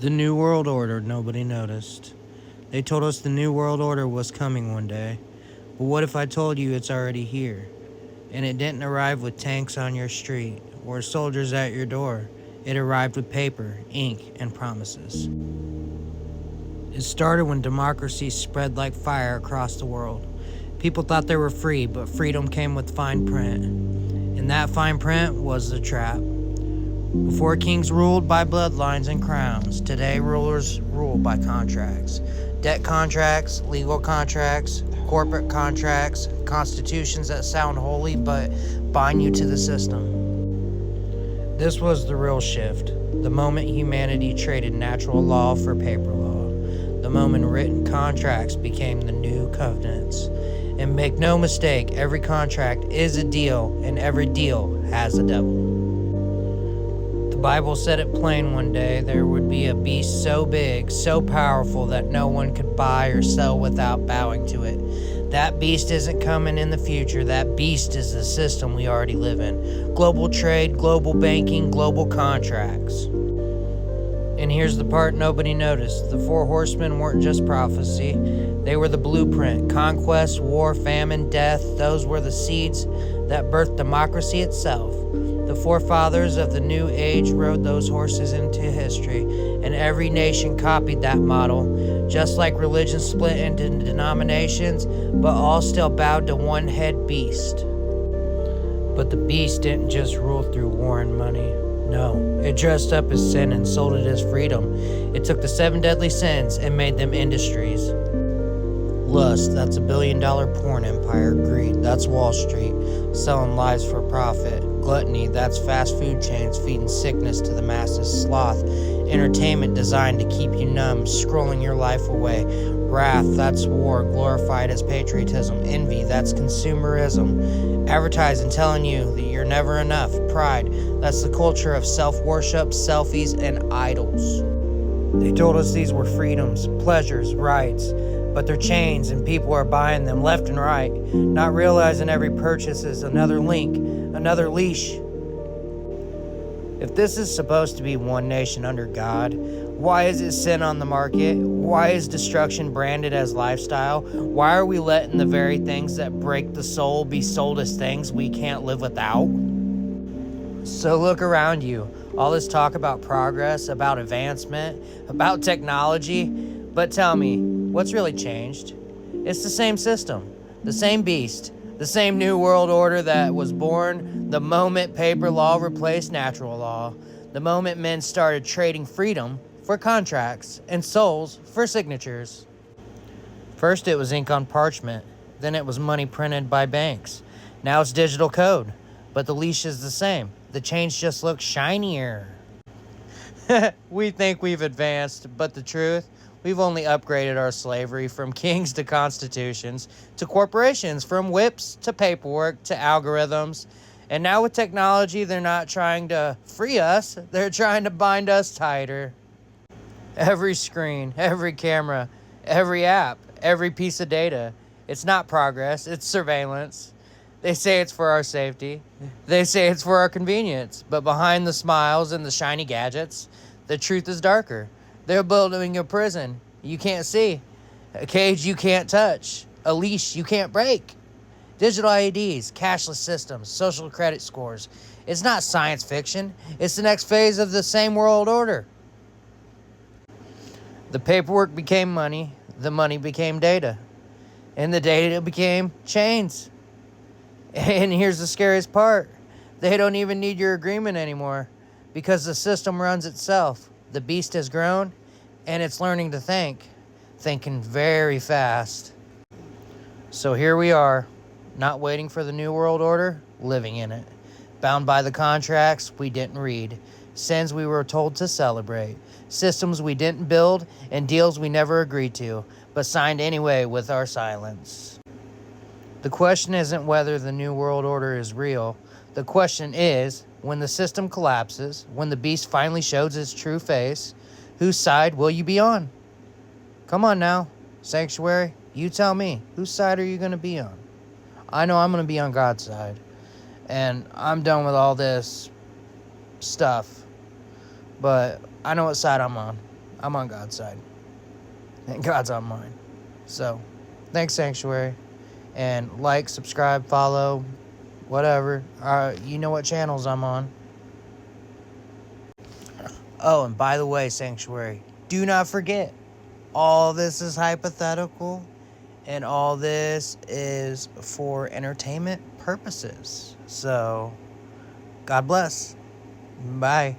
The New World Order nobody noticed. They told us the New World Order was coming one day. But what if I told you it's already here? And it didn't arrive with tanks on your street or soldiers at your door. It arrived with paper, ink, and promises. It started when democracy spread like fire across the world. People thought they were free, but freedom came with fine print. And that fine print was the trap. Before kings ruled by bloodlines and crowns, today rulers rule by contracts. Debt contracts, legal contracts, corporate contracts, constitutions that sound holy but bind you to the system. This was the real shift, the moment humanity traded natural law for paper law, the moment written contracts became the new covenants. And make no mistake, every contract is a deal, and every deal has a devil. The Bible said it plain one day, there would be a beast so big, so powerful that no one could buy or sell without bowing to it. That beast isn't coming in the future, that beast is the system we already live in. Global trade, global banking, global contracts. And here's the part nobody noticed. The four horsemen weren't just prophecy. They were the blueprint. Conquest, war, famine, death, those were the seeds that birthed democracy itself. The forefathers of the new age rode those horses into history, and every nation copied that model, just like religion split into denominations, but all still bowed to one head beast. But the beast didn't just rule through war and money. No, it dressed up as sin and sold it as freedom. It took the 7 deadly sins and made them industries. Lust, that's $1 billion porn empire. Greed, that's Wall Street, selling lives for profit. Gluttony, that's fast food chains feeding sickness to the masses. Sloth, entertainment designed to keep you numb, scrolling your life away. Wrath, that's war, glorified as patriotism. Envy, that's consumerism, advertising telling you that you're never enough. Pride, that's the culture of self-worship, selfies, and idols. They told us these were freedoms, pleasures, rights, but they're chains and people are buying them left and right, not realizing every purchase is another link, another leash. If this is supposed to be one nation under God, why is it sin on the market? Why is destruction branded as lifestyle? Why are we letting the very things that break the soul be sold as things we can't live without? So look around you. All this talk about progress, about advancement, about technology. But tell me, what's really changed? It's the same system, the same beast, the same new world order that was born the moment paper law replaced natural law, the moment men started trading freedom for contracts and souls for signatures. First it was ink on parchment, then it was money printed by banks. Now it's digital code, but the leash is the same. The chains just look shinier. We think we've advanced, but the truth, we've only upgraded our slavery from kings to constitutions, to corporations, from whips to paperwork to algorithms. And now with technology, they're not trying to free us, they're trying to bind us tighter. Every screen, every camera, every app, every piece of data, it's not progress, it's surveillance. They say it's for our safety. They say it's for our convenience. But behind the smiles and the shiny gadgets, the truth is darker. They're building a prison you can't see, a cage you can't touch, a leash you can't break. Digital IDs, cashless systems, social credit scores. It's not science fiction. It's the next phase of the same world order. The paperwork became money. The money became data. And the data became chains. And here's the scariest part. They don't even need your agreement anymore because the system runs itself. The beast has grown and it's learning to think, thinking very fast. So here we are, not waiting for the new world order, living in it. Bound by the contracts we didn't read, sins we were told to celebrate, systems we didn't build, and deals we never agreed to, but signed anyway with our silence. The question isn't whether the New World Order is real. The question is, when the system collapses, when the beast finally shows its true face, whose side will you be on? Come on now, Sanctuary, you tell me, whose side are you going to be on? I know I'm going to be on God's side, and I'm done with all this stuff, but I know what side I'm on. I'm on God's side. And God's on mine. So, thanks, Sanctuary. And like, subscribe, follow, whatever. You know what channels I'm on. Oh, and by the way, Sanctuary, do not forget, all this is hypothetical, and all this is for entertainment purposes. So, God bless. Bye.